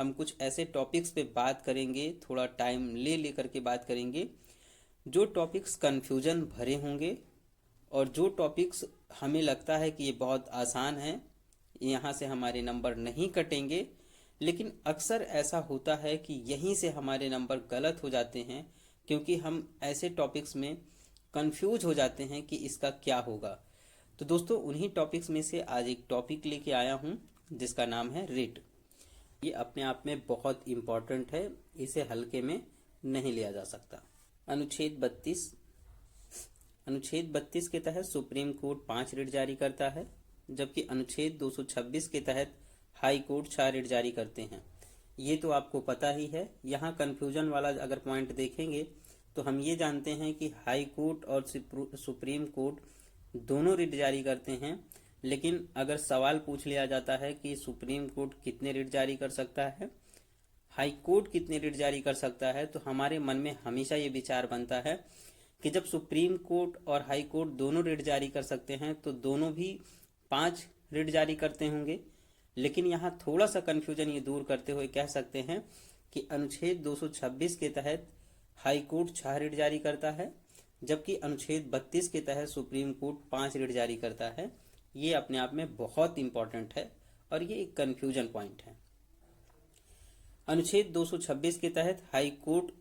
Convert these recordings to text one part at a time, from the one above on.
हम कुछ ऐसे टॉपिक्स पे बात करेंगे, थोड़ा टाइम ले लेकर के बात करेंगे जो टॉपिक्स कन्फ्यूजन भरे होंगे और जो टॉपिक्स हमें लगता है कि ये बहुत आसान है, यहाँ से हमारे नंबर नहीं कटेंगे, लेकिन अक्सर ऐसा होता है कि यहीं से हमारे नंबर गलत हो जाते हैं क्योंकि हम ऐसे टॉपिक्स में कंफ्यूज हो जाते हैं कि इसका क्या होगा। तो दोस्तों, उन्हीं टॉपिक्स में से आज एक टॉपिक लेके आया हूँ जिसका नाम है रिट। ये अपने आप में बहुत इम्पॉर्टेंट है, इसे हल्के में नहीं लिया जा सकता। अनुच्छेद 32 के तहत सुप्रीम कोर्ट 5 रिट जारी करता है, जबकि अनुच्छेद 226 के तहत हाई कोर्ट 6 रिट जारी करते हैं। ये तो आपको पता ही है। यहाँ कन्फ्यूजन वाला अगर पॉइंट देखेंगे तो हम ये जानते हैं कि हाई कोर्ट और सुप्रीम कोर्ट दोनों रिट जारी करते हैं, लेकिन अगर सवाल पूछ लिया जाता है कि सुप्रीम कोर्ट कितने रिट जारी कर सकता है, हाई कोर्ट कितने रिट जारी कर सकता है, तो हमारे मन में हमेशा ये विचार बनता है कि जब सुप्रीम कोर्ट और हाई कोर्ट दोनों रिट जारी कर सकते हैं तो दोनों भी 5 रिट जारी करते होंगे। लेकिन यहाँ थोड़ा सा कन्फ्यूजन ये दूर करते हुए कह सकते हैं कि अनुच्छेद 226 के तहत हाई कोर्ट 6 रिट जारी करता है, जबकि अनुच्छेद 32 के तहत सुप्रीम कोर्ट 5 रिट जारी करता है। ये अपने आप में बहुत इंपॉर्टेंट है और ये एक कन्फ्यूजन पॉइंट है। अनुच्छेद 226 के तहत हाई कोर्ट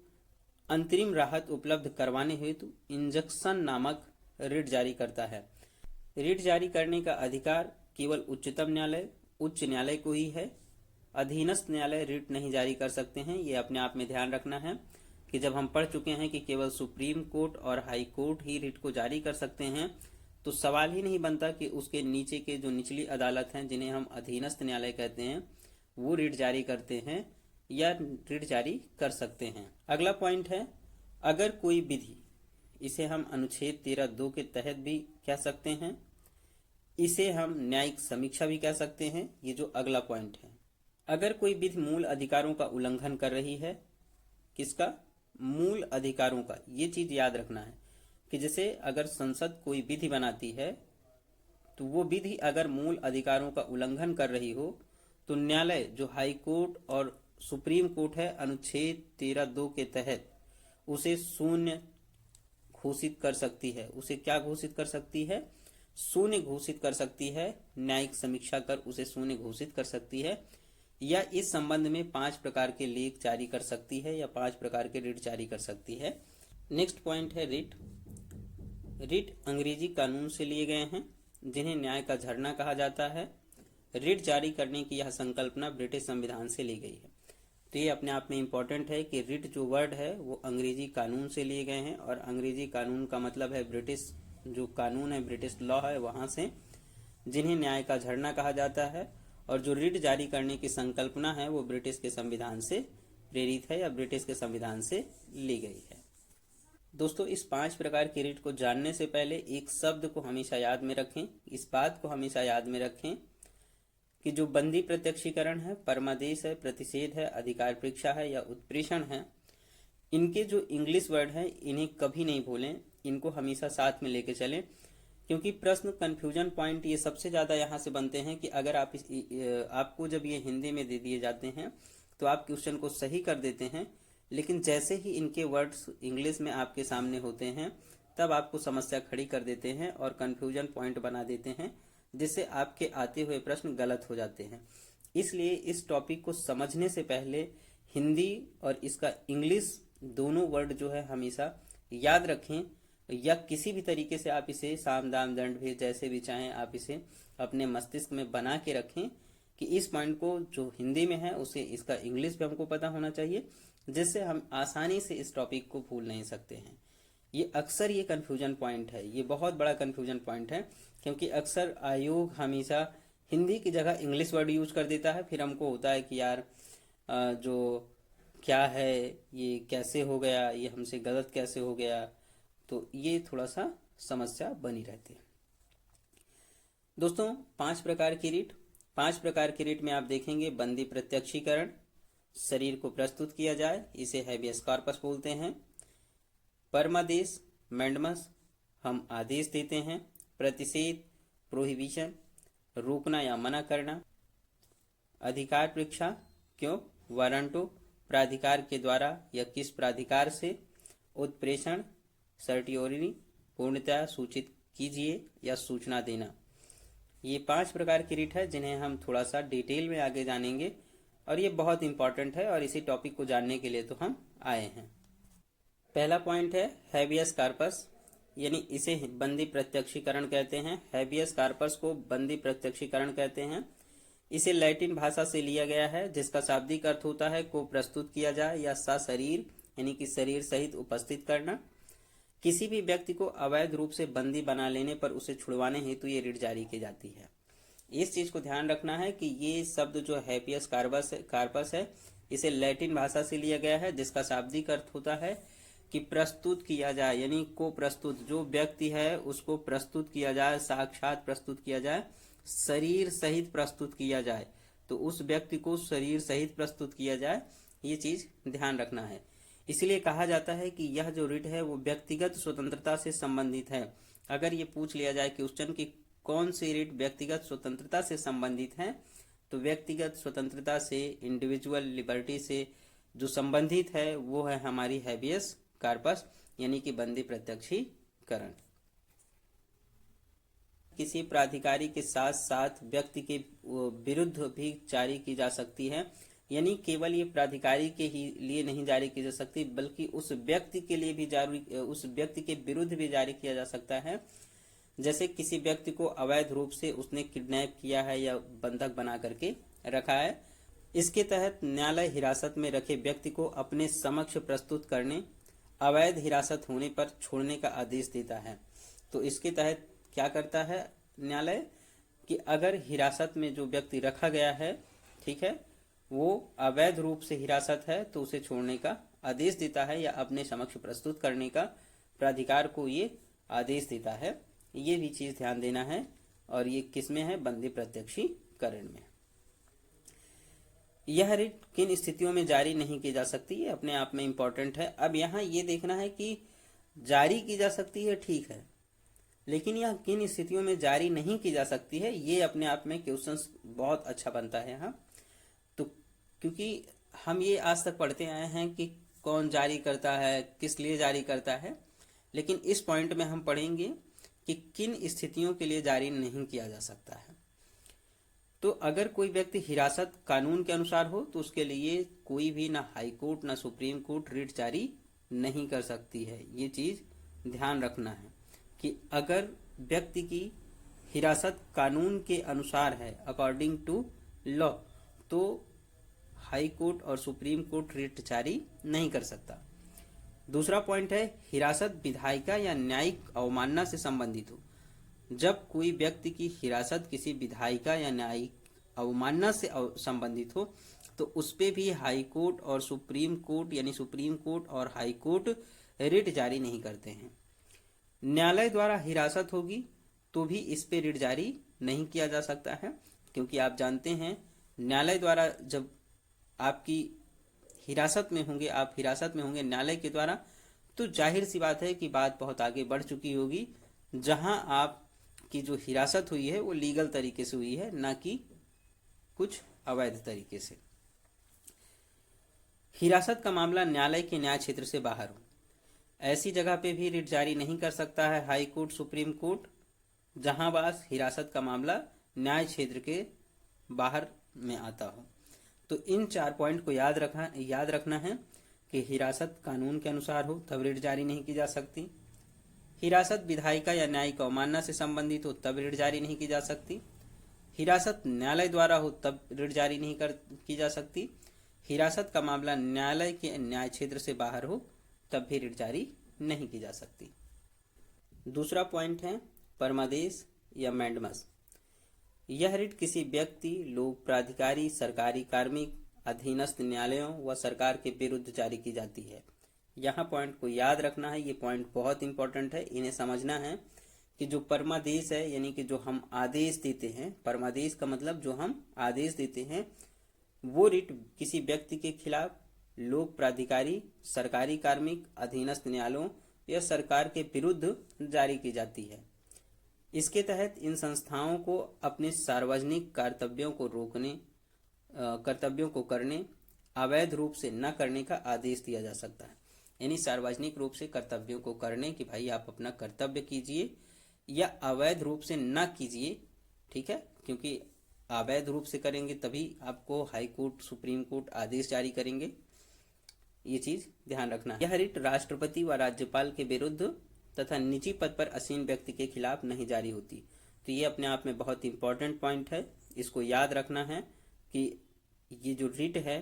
अंतरिम राहत उपलब्ध करवाने हेतु इंजंक्शन नामक रिट जारी करता है। रिट जारी करने का अधिकार केवल उच्चतम न्यायालय, उच्च न्यायालय को ही है। अधीनस्थ न्यायालय रिट नहीं जारी कर सकते हैं। ये अपने आप में ध्यान रखना है कि जब हम पढ़ चुके हैं कि केवल सुप्रीम कोर्ट और हाई कोर्ट ही रिट को जारी कर सकते हैं, तो सवाल ही नहीं बनता कि उसके नीचे के जो निचली अदालत हैं, जिन्हें हम अधीनस्थ न्यायालय कहते हैं, वो रिट जारी करते हैं या रिट जारी कर सकते हैं। अगला पॉइंट है, अगर कोई विधि, इसे हम अनुच्छेद 13(2) के तहत भी कह सकते हैं, इसे हम न्यायिक समीक्षा भी कह सकते हैं। ये जो अगला पॉइंट है, अगर कोई विधि मूल अधिकारों का उल्लंघन कर रही है, किसका? मूल अधिकारों का। ये चीज याद रखना है कि जैसे अगर संसद कोई विधि बनाती है तो वो विधि अगर मूल अधिकारों का उल्लंघन कर रही हो तो न्यायालय, जो हाई कोर्ट और सुप्रीम कोर्ट है, अनुच्छेद 13(2) के तहत उसे शून्य घोषित कर सकती है। उसे क्या घोषित कर सकती है? शून्य घोषित कर सकती है। न्यायिक समीक्षा कर उसे शून्य घोषित कर सकती है, या इस संबंध में 5 प्रकार के लेख जारी कर सकती है या 5 प्रकार के रिट जारी कर सकती है। नेक्स्ट पॉइंट है रिट। रिट अंग्रेजी कानून से लिए गए हैं, जिन्हें न्याय का झरना कहा जाता है। रिट जारी करने की यह संकल्पना ब्रिटिश संविधान से ली गई है। तो ये अपने आप में इम्पोर्टेंट है कि रिट जो वर्ड है वो अंग्रेजी कानून से लिए गए हैं, और अंग्रेजी कानून का मतलब है ब्रिटिश जो कानून है, ब्रिटिश लॉ है, वहां से, जिन्हें न्याय का झरना कहा जाता है। और जो रिट जारी करने की संकल्पना है वो ब्रिटिश के संविधान से प्रेरित है या ब्रिटिश के संविधान से ली गई है। दोस्तों, इस 5 प्रकार की रिट को जानने से पहले एक शब्द को हमेशा याद में रखें। इस बात को हमेशा याद में रखें कि जो बंदी प्रत्यक्षीकरण है, परमादेश है, प्रतिषेध है, अधिकार परीक्षा है या उत्प्रेषण है, इनके जो इंग्लिश वर्ड हैं इन्हें कभी नहीं भूलें, इनको हमेशा साथ में लेके चलें, क्योंकि प्रश्न कंफ्यूजन पॉइंट ये सबसे ज़्यादा यहाँ से बनते हैं कि अगर आपको जब ये हिंदी में दे दिए जाते हैं तो आप क्वेश्चन को सही कर देते हैं, लेकिन जैसे ही इनके वर्ड्स इंग्लिश में आपके सामने होते हैं तब आपको समस्या खड़ी कर देते हैं और कंफ्यूजन पॉइंट बना देते हैं, जिससे आपके आते हुए प्रश्न गलत हो जाते हैं। इसलिए इस टॉपिक को समझने से पहले हिंदी और इसका इंग्लिश दोनों वर्ड जो है हमेशा याद रखें, या किसी भी तरीके से आप इसे साम दाम दंड भेद जैसे भी चाहें आप इसे अपने मस्तिष्क में बना के रखें कि इस पॉइंट को जो हिंदी में है उसे इसका इंग्लिश भी हमको पता होना चाहिए, जिससे हम आसानी से इस टॉपिक को भूल नहीं सकते हैं। ये अक्सर ये कन्फ्यूजन पॉइंट है, ये बहुत बड़ा कन्फ्यूजन पॉइंट है, क्योंकि अक्सर आयोग हमेशा हिंदी की जगह इंग्लिश वर्ड यूज कर देता है। फिर हमको होता है कि यार जो क्या है, ये कैसे हो गया, ये हमसे गलत कैसे हो गया, तो ये थोड़ा सा समस्या बनी रहती है। दोस्तों, 5 प्रकार की रिट। 5 प्रकार की रिट में आप देखेंगे, बंदी प्रत्यक्षीकरण, शरीर को प्रस्तुत किया जाए, इसे हैबियस कॉर्पस बोलते हैं। परमादेश, मैंडमस, हम आदेश देते हैं। प्रतिषेध, प्रोहिबिशन, रोकना या मना करना। अधिकार परीक्षा, क्यों? वारंटो प्राधिकार के द्वारा या किस प्राधिकार से, उत्प्रेषण सर्टियोरी पूर्णतः सूचित कीजिए या सूचना देना। ये 5 प्रकार की रिट है जिन्हें हम थोड़ा सा डिटेल में आगे जानेंगे और ये बहुत इंपॉर्टेंट है और इसी टॉपिक को जानने के लिए तो हम आए हैं। पहला पॉइंट है हैबियस कार्पस, यानी इसे बंदी प्रत्यक्षीकरण कहते हैं। हैबियस कार्पस को बंदी प्रत्यक्षीकरण कहते हैं। इसे लैटिन भाषा से लिया गया है जिसका शाब्दिक अर्थ होता है को प्रस्तुत किया जाए या सशरीर यानी कि शरीर सहित उपस्थित करना। किसी भी व्यक्ति को अवैध रूप से बंदी बना लेने पर उसे छुड़वाने हेतु ये रिट जारी की जाती है। इस चीज को ध्यान रखना है कि ये शब्द जो हैबियस कार्पस है इसे लैटिन भाषा से लिया गया है जिसका शाब्दिक अर्थ होता है कि प्रस्तुत किया जाए, यानी को प्रस्तुत, जो व्यक्ति है उसको प्रस्तुत किया जाए, साक्षात प्रस्तुत किया जाए, शरीर सहित प्रस्तुत किया जाए। तो उस व्यक्ति को शरीर सहित प्रस्तुत किया जाए, ये चीज ध्यान रखना है। इसलिए कहा जाता है कि यह जो रिट है वो व्यक्तिगत स्वतंत्रता से संबंधित है। अगर ये पूछ लिया जाए क्वेश्चन की कौन सी रिट व्यक्तिगत स्वतंत्रता से संबंधित है, तो व्यक्तिगत स्वतंत्रता से, इंडिविजुअल लिबर्टी से जो संबंधित है वो है हमारी हैबियस कार्पस यानी कि बंदी प्रत्यक्षीकरण। किसी प्राधिकारी के साथ साथ व्यक्ति के विरुद्ध भी जारी की जा सकती है, यानी केवल ये प्राधिकारी के ही लिए नहीं जारी की जा सकती बल्कि उस व्यक्ति के लिए भी उस व्यक्ति के विरुद्ध भी जारी किया जा सकता है। जैसे किसी व्यक्ति को अवैध रूप से उसने किडनैप किया है या बंधक बना करके रखा है, इसके तहत न्यायालय हिरासत में रखे व्यक्ति को अपने समक्ष प्रस्तुत करने, अवैध हिरासत होने पर छोड़ने का आदेश देता है। तो इसके तहत क्या करता है न्यायालय कि अगर हिरासत में जो व्यक्ति रखा गया है, ठीक है, वो अवैध रूप से हिरासत है तो उसे छोड़ने का आदेश देता है या अपने समक्ष प्रस्तुत करने का प्राधिकार को ये आदेश देता है। ये भी चीज ध्यान देना है। और ये किसमें है? बंदी प्रत्यक्षीकरण में। यह रिट किन स्थितियों में जारी नहीं की जा सकती, ये अपने आप में इंपॉर्टेंट है। अब यहाँ ये देखना है कि जारी की जा सकती है, ठीक है, लेकिन यह किन स्थितियों में जारी नहीं की जा सकती है, ये अपने आप में क्वेश्चन बहुत अच्छा बनता है यहाँ। तो क्योंकि हम ये आज तक पढ़ते आए हैं कि कौन जारी करता है, किस लिए जारी करता है, लेकिन इस पॉइंट में हम पढ़ेंगे कि किन स्थितियों के लिए जारी नहीं किया जा सकता है। तो अगर कोई व्यक्ति हिरासत कानून के अनुसार हो तो उसके लिए कोई भी ना हाई कोर्ट ना सुप्रीम कोर्ट रिट जारी नहीं कर सकती है। ये चीज ध्यान रखना है कि अगर व्यक्ति की हिरासत कानून के अनुसार है, अकॉर्डिंग टू लॉ, तो हाई कोर्ट और सुप्रीम कोर्ट रिट जारी नहीं कर सकता। दूसरा पॉइंट है हिरासत विधायिका या न्यायिक अवमानना से संबंधित हो। जब कोई व्यक्ति की हिरासत किसी विधायिका या न्यायिक अवमानना से संबंधित हो तो उस पे भी हाई कोर्ट और सुप्रीम कोर्ट यानी सुप्रीम कोर्ट और हाई कोर्ट रिट जारी नहीं करते हैं। न्यायालय द्वारा हिरासत होगी तो भी इस पे रिट जारी नहीं किया जा सकता है, क्योंकि आप जानते हैं न्यायालय द्वारा जब आपकी हिरासत में होंगे, आप हिरासत में होंगे न्यायालय के द्वारा, तो जाहिर सी बात है कि बात बहुत आगे बढ़ चुकी होगी। जहां आपकी जो हिरासत हुई है वो लीगल तरीके से हुई है, ना कि कुछ अवैध तरीके से। हिरासत का मामला न्यायालय के न्याय क्षेत्र से बाहर हो, ऐसी जगह पे भी रिट जारी नहीं कर सकता है हाई कोर्ट सुप्रीम कोर्ट, जहां बस हिरासत का मामला न्याय क्षेत्र के बाहर में आता हो। तो इन 4 पॉइंट को याद रखना है कि हिरासत कानून के अनुसार हो तब रिट जारी नहीं की जा सकती, हिरासत विधायिका या न्यायिक अवमानना से संबंधित हो तब रिट जारी नहीं की जा सकती, हिरासत न्यायालय द्वारा हो तब रिट जारी नहीं की जा सकती, हिरासत का मामला न्यायालय के न्याय क्षेत्र से बाहर हो तब भी रिट जारी नहीं की जा सकती। दूसरा पॉइंट है परमादेश या मैंडमस। यह रिट किसी व्यक्ति, लोक प्राधिकारी, सरकारी कार्मिक, अधीनस्थ न्यायालयों व सरकार के विरुद्ध जारी की जाती है। यहाँ पॉइंट को याद रखना है, ये पॉइंट बहुत इंपॉर्टेंट है। इन्हें समझना है कि जो परमादेश है यानी कि जो हम आदेश देते हैं, परमादेश का मतलब जो हम आदेश देते हैं, वो रिट किसी व्यक्ति के खिलाफ लोक प्राधिकारी, सरकारी कार्मिक, अधीनस्थ न्यायालयों या सरकार के विरुद्ध जारी की जाती है। इसके तहत इन संस्थाओं को अपने सार्वजनिक कर्तव्यों को करने, अवैध रूप से न करने का आदेश दिया जा सकता है। यानी सार्वजनिक रूप से कर्तव्यों को करने कि भाई आप अपना कर्तव्य कीजिए या अवैध रूप से न कीजिए, ठीक है, क्योंकि अवैध रूप से करेंगे तभी आपको हाई कोर्ट, सुप्रीम कोर्ट आदेश जारी करेंगे। ये चीज ध्यान रखना है। यह रिट राष्ट्रपति व राज्यपाल के विरुद्ध तथा निजी पद पर आसीन व्यक्ति के खिलाफ नहीं जारी होती। तो ये अपने आप में बहुत इंपॉर्टेंट पॉइंट है, इसको याद रखना है कि ये जो रिट है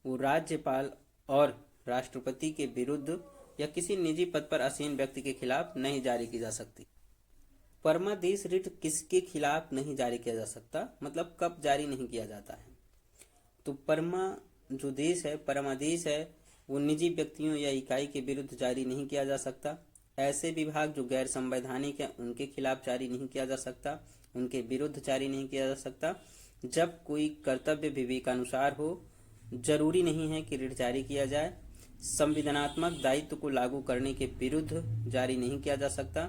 वो राज्यपाल और राष्ट्रपति के विरुद्ध या किसी निजी पद पर आसीन व्यक्ति के खिलाफ नहीं जारी की जा सकती। परमादेश रिट किसके खिलाफ नहीं जारी किया जा सकता, मतलब कब जारी नहीं किया जाता है। तो जो देश है, परमादेश है, वो निजी व्यक्तियों या इकाई के विरुद्ध जारी नहीं किया जा सकता। ऐसे विभाग जो गैर संवैधानिक है उनके खिलाफ जारी नहीं किया जा सकता, उनके विरुद्ध जारी नहीं किया जा सकता। जब कोई कर्तव्य विवेकानुसार हो, जरूरी नहीं है कि रिट जारी किया जाए। संविधानात्मक दायित्व को लागू करने के विरुद्ध जारी नहीं किया जा सकता।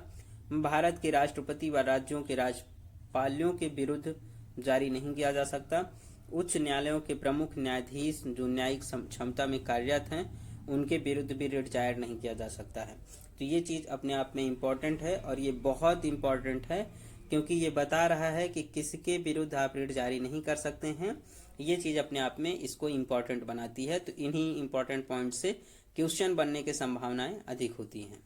भारत के राष्ट्रपति व राज्यों के राज्यपालों के विरुद्ध जारी नहीं किया जा सकता। उच्च न्यायालयों के प्रमुख न्यायाधीश जो न्यायिक क्षमता में कार्यरत हैं उनके विरुद्ध भी रिट जारी नहीं किया जा सकता है। तो ये चीज अपने आप में इम्पोर्टेंट है और ये बहुत इम्पोर्टेंट है क्योंकि ये बता रहा है कि किसके विरुद्ध आप रिट जारी नहीं कर सकते हैं। ये चीज अपने आप में इसको इम्पोर्टेंट बनाती है। तो इन्हीं इम्पोर्टेंट पॉइंट से क्वेश्चन बनने की संभावनाएं अधिक होती हैं।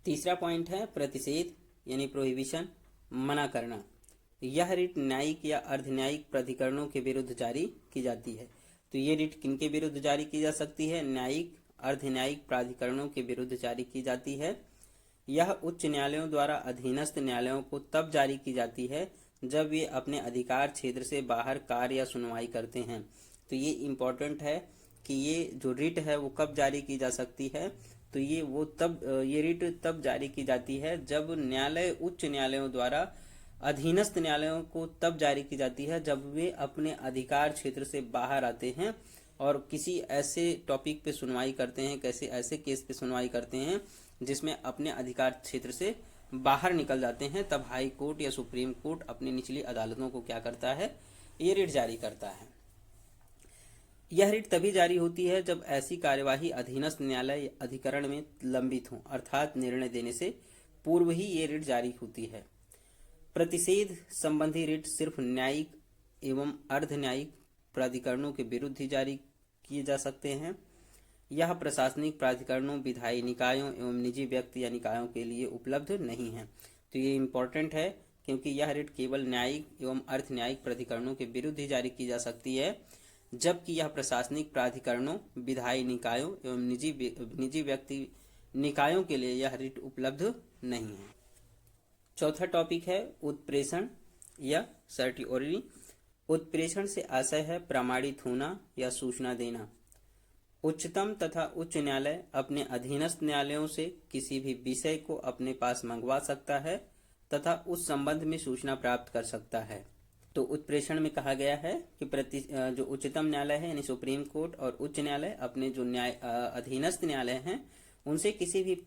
तीसरा पॉइंट है प्रतिषेध यानी प्रोहिबिशन, मना करना। यह रिट न्यायिक या अर्ध न्यायिक प्राधिकरणों के विरुद्ध जारी की जाती है। तो ये रिट किनके विरुद्ध जारी की जा सकती है? न्यायिक अर्ध न्यायिक प्राधिकरणों के विरुद्ध जारी की जाती है। यह उच्च न्यायालयों द्वारा अधीनस्थ न्यायालयों को तब जारी की जाती है जब वे अपने अधिकार क्षेत्र से बाहर कार्य या सुनवाई करते हैं। तो ये इम्पोर्टेंट है कि ये जो रिट है वो कब जारी की जा सकती है। तो ये रिट तब जारी की जाती है जब उच्च न्यायालयों द्वारा अधीनस्थ न्यायालयों को तब जारी की जाती है जब वे अपने अधिकार क्षेत्र से बाहर आते हैं और किसी ऐसे टॉपिक पे सुनवाई करते हैं, कैसे ऐसे केस पे सुनवाई करते हैं जिसमें अपने अधिकार क्षेत्र से बाहर निकल जाते हैं। तब हाई कोर्ट या सुप्रीम कोर्ट अपनी निचली अदालतों को क्या करता है? ये रिट जारी करता है। यह रिट तभी जारी होती है जब ऐसी कार्यवाही अधीनस्थ न्यायालय अधिकरण में लंबित हो, अर्थात निर्णय देने से पूर्व ही ये रिट जारी होती है। प्रतिषेध संबंधी रिट सिर्फ न्यायिक एवं अर्ध न्यायिक प्राधिकरणों के विरुद्ध ही जारी किए जा सकते हैं। यह प्रशासनिक प्राधिकरणों, विधायी निकायों एवं निजी व्यक्ति या निकायों के लिए उपलब्ध नहीं है। तो ये इम्पोर्टेंट है क्योंकि यह रिट केवल न्यायिक एवं अर्ध न्यायिक प्राधिकरणों के विरुद्ध ही जारी की जा सकती है, जबकि यह प्रशासनिक प्राधिकरणों, विधायी निकायों एवं निजी व्यक्ति निकायों के लिए यह रिट उपलब्ध नहीं है। चौथा टॉपिक है उत्प्रेषण या सर्टिओरी। उत्प्रेषण से आशय है प्रमाणित होना या सूचना देना। उच्चतम तथा उच्च न्यायालय अपने अधीनस्थ न्यायालयों से किसी भी विषय को अपने पास मंगवा सकता है तथा उस संबंध में सूचना प्राप्त कर सकता है। तो उत्प्रेषण में कहा गया है कि जो उच्चतम न्यायालय है यानी सुप्रीम कोर्ट और उच्च न्यायालय अपने जो अधीनस्थ न्यायालय हैं उनसे किसी भी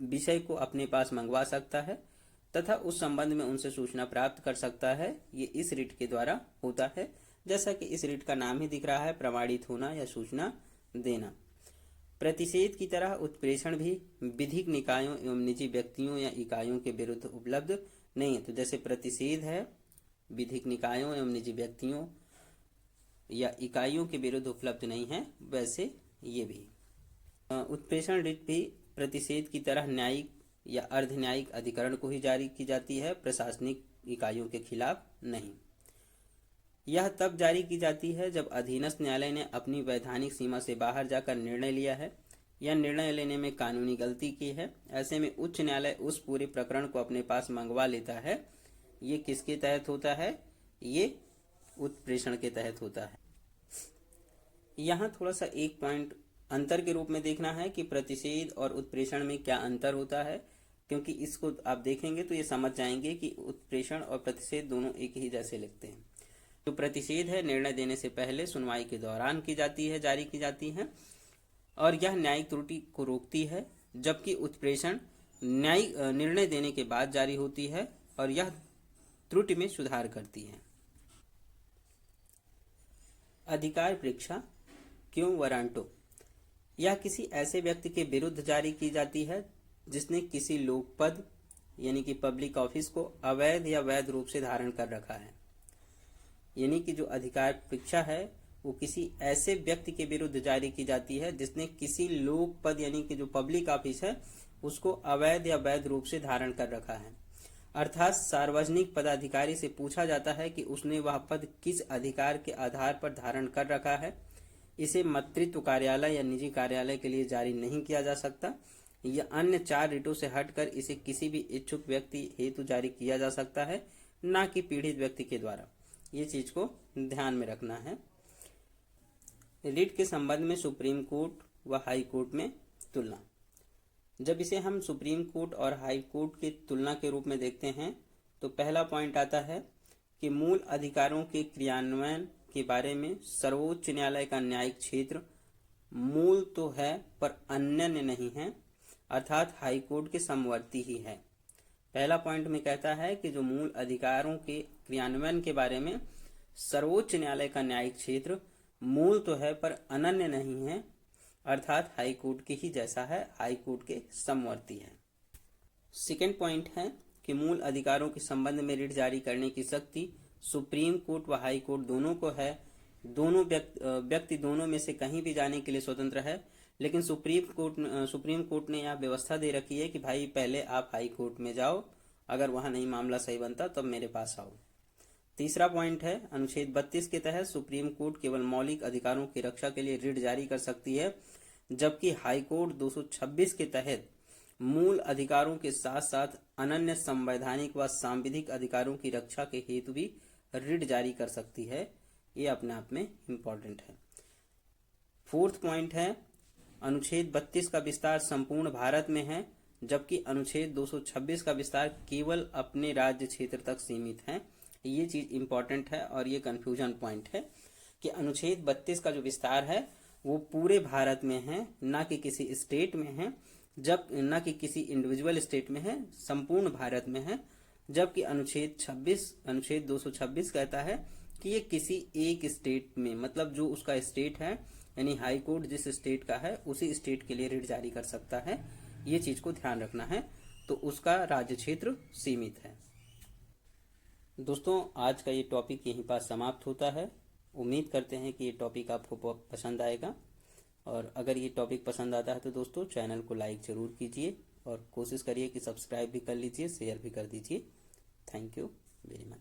विषय को अपने पास मंगवा सकता है तथा उस संबंध में उनसे सूचना प्राप्त कर सकता है। ये इस रिट के द्वारा होता है, जैसा कि इस रिट का नाम ही दिख रहा है, प्रमाणित होना या सूचना देना। प्रतिषेध की तरह उत्प्रेषण भी विधिक निकायों एवं निजी व्यक्तियों या इकाइयों के विरुद्ध उपलब्ध नहीं है। तो जैसे प्रतिषेध है विधिक निकायों एवं निजी व्यक्तियों या इकाइयों के विरुद्ध उपलब्ध नहीं है, वैसे ये भी उत्प्रेषण रिट भी प्रतिषेध की तरह न्यायिक या अर्ध न्यायिक अधिकरण को ही जारी की जाती है, प्रशासनिक इकाइयों के खिलाफ नहीं। यह तब जारी की जाती है जब अधीनस्थ न्यायालय ने अपनी वैधानिक सीमा से बाहर जाकर निर्णय लिया है या निर्णय लेने में कानूनी गलती की है। ऐसे में उच्च न्यायालय उस पूरे प्रकरण को अपने पास मंगवा लेता है। ये किसके तहत होता है? ये उत्प्रेषण के तहत होता है। यहाँ थोड़ा सा एक पॉइंट अंतर के रूप में देखना है कि प्रतिषेध और उत्प्रेषण में क्या अंतर होता है, क्योंकि इसको आप देखेंगे तो ये समझ जाएंगे कि उत्प्रेषण और प्रतिषेध दोनों एक ही जैसे लिखते हैं। जो प्रतिषेध है निर्णय देने से पहले सुनवाई के दौरान की जाती है, जारी की जाती है और यह न्यायिक त्रुटि को रोकती है, जबकि उत्प्रेषण न्यायिक निर्णय देने के बाद जारी होती है और यह त्रुटि में सुधार करती है। अधिकार परीक्षा क्यों वारंटो। यह किसी ऐसे व्यक्ति के विरुद्ध जारी की जाती है जिसने किसी लोक पद यानी कि पब्लिक ऑफिस को अवैध या वैध रूप से धारण कर रखा है। यानी कि जो अधिकार परीक्षा है वो किसी ऐसे व्यक्ति के विरुद्ध जारी की जाती है जिसने किसी लोक पद यानी कि जो पब्लिक ऑफिस है उसको अवैध या वैध रूप से धारण कर रखा है। अर्थात सार्वजनिक पदाधिकारी से पूछा जाता है कि उसने वह पद किस अधिकार के आधार पर धारण कर रखा है। इसे मातृत्व कार्यालय या निजी कार्यालय के लिए जारी नहीं किया जा सकता। यह अन्य 4 रिटों से हटकर इसे किसी भी इच्छुक व्यक्ति हेतु जारी किया जा सकता है, न कि पीड़ित व्यक्ति के द्वारा। ये चीज को ध्यान में रखना है। रिट के संबंध में सुप्रीम कोर्ट व हाई कोर्ट में तुलना। जब इसे हम सुप्रीम कोर्ट और हाई कोर्ट की तुलना के रूप में देखते हैं तो पहला पॉइंट आता है कि मूल अधिकारों के क्रियान्वयन के बारे में सर्वोच्च न्यायालय का न्यायिक क्षेत्र मूल तो है पर अनन्य नहीं है, अर्थात हाई कोर्ट के समवर्ती ही है। पहला पॉइंट में कहता है कि जो मूल अधिकारों के क्रियान्वयन के बारे में सर्वोच्च न्यायालय का न्यायिक क्षेत्र मूल तो है पर अनन्य नहीं है, अर्थात हाई कोर्ट के ही जैसा है, हाई कोर्ट के समवर्ती है। सेकेंड पॉइंट है कि मूल अधिकारों के संबंध में रिट जारी करने की शक्ति सुप्रीम कोर्ट व हाई कोर्ट दोनों को है। दोनों व्यक्ति दोनों में से कहीं भी जाने के लिए स्वतंत्र है, लेकिन सुप्रीम कोर्ट ने यह व्यवस्था दे रखी है कि भाई पहले आप हाई कोर्ट में जाओ, अगर वहां नहीं मामला सही बनता तब मेरे पास आओ। तीसरा पॉइंट है अनुच्छेद 32 के तहत सुप्रीम कोर्ट केवल मौलिक अधिकारों की रक्षा के लिए रिट जारी कर सकती है, जबकि हाई कोर्ट 226 के तहत मूल अधिकारों के साथ साथ अनन्य संवैधानिक व सांविधिक अधिकारों की रक्षा के हेतु भी रिट जारी कर सकती है। ये अपने आप में इम्पोर्टेंट है। फोर्थ पॉइंट है अनुच्छेद 32 का विस्तार संपूर्ण भारत में है, जबकि अनुच्छेद 226 का विस्तार केवल अपने राज्य क्षेत्र तक सीमित है। ये चीज इंपॉर्टेंट है और ये कंफ्यूजन पॉइंट है कि अनुच्छेद 32 का जो विस्तार है वो पूरे भारत में है, ना कि किसी स्टेट में है, जब ना कि किसी इंडिविजुअल स्टेट में है, संपूर्ण भारत में है। जबकि अनुच्छेद 226 कहता है कि ये किसी एक स्टेट में, मतलब जो उसका स्टेट है यानी हाई कोर्ट जिस स्टेट का है उसी स्टेट के लिए रिट जारी कर सकता है। ये चीज को ध्यान रखना है, तो उसका राज्य क्षेत्र सीमित है। दोस्तों, आज का ये टॉपिक यहीं पर समाप्त होता है। उम्मीद करते हैं कि ये टॉपिक आपको पसंद आएगा, और अगर ये टॉपिक पसंद आता है तो दोस्तों चैनल को लाइक जरूर कीजिए और कोशिश करिए कि सब्सक्राइब भी कर लीजिए, शेयर भी कर दीजिए। Thank you very much.